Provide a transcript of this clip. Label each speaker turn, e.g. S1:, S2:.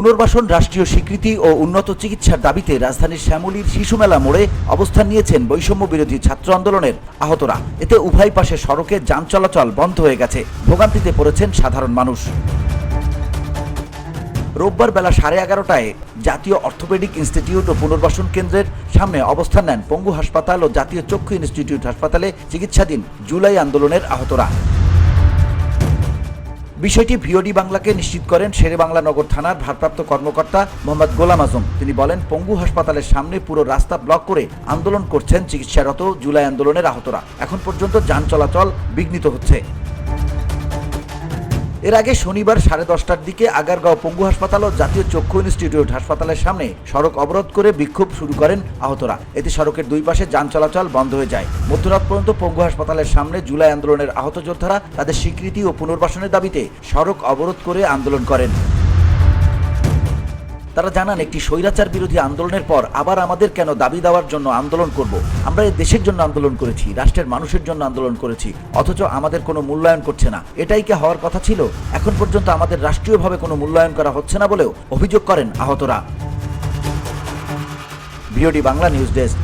S1: পুনর্বাসন, রাষ্ট্রীয় স্বীকৃতি ও উন্নত চিকিৎসার দাবিতে রাজধানীর শ্যামলীর শিশুমেলা মোড়ে অবস্থান নিয়েছেন বৈষম্য বিরোধী ছাত্র আন্দোলনের আহতরা। এতে উভয় পাশে সড়কে যান চলাচল বন্ধ হয়ে গেছে। ভোগান্তিতে পড়েছেন সাধারণ মানুষ। রোববার বেলা 11:30টায় জাতীয় অর্থোপেডিক ইনস্টিটিউট ও পুনর্বাসন কেন্দ্রের সামনে অবস্থান নেন পঙ্গু হাসপাতাল ও জাতীয় চক্ষু ইনস্টিটিউট হাসপাতালে চিকিৎসাধীন জুলাই আন্দোলনের আহতরা। বিষয়টি ভিওডি বাংলাকে নিশ্চিত করেন শেরেবাংলা নগর থানার ভারপ্রাপ্ত কর্মকর্তা মোহাম্মদ গোলাম আজম। তিনি বলেন, পঙ্গু হাসপাতালের সামনে পুরো রাস্তা ব্লক করে আন্দোলন করছেন চিকিৎসারত জুলাই আন্দোলনের আহতরা। এখন পর্যন্ত যান চলাচল বিঘ্নিত হচ্ছে। এর আগে শনিবার 10:30টার দিকে আগারগাঁও পঙ্গু হাসপাতাল ও জাতীয় চক্ষু ইনস্টিটিউট হাসপাতালের সামনে সড়ক অবরোধ করে বিক্ষোভ শুরু করেন আহতরা। এতে সড়কের দুই পাশে যান চলাচল বন্ধ হয়ে যায়। মধ্যরাত পর্যন্ত পঙ্গু হাসপাতালের সামনে জুলাই আন্দোলনের আহত যোদ্ধারা তাদের স্বীকৃতি ও পুনর্বাসনের দাবিতে সড়ক অবরোধ করে আন্দোলন করেন। তারা জানান, একটি স্বৈরাচার বিরোধী আন্দোলনের পর আবার আমাদের কেন দাবি দেওয়ার জন্য আন্দোলন করব? আমরা এই দেশের জন্য আন্দোলন করেছি, রাষ্ট্রের মানুষের জন্য আন্দোলন করেছি, অথচ আমাদের কোনো মূল্যায়ন করছে না। এটাই কি হওয়ার কথা ছিল? এখন পর্যন্ত আমাদের রাষ্ট্রীয়ভাবে কোনো মূল্যায়ন করা হচ্ছে না বলেও অভিযোগ করেন আহতরা। VOD Bangla news desk.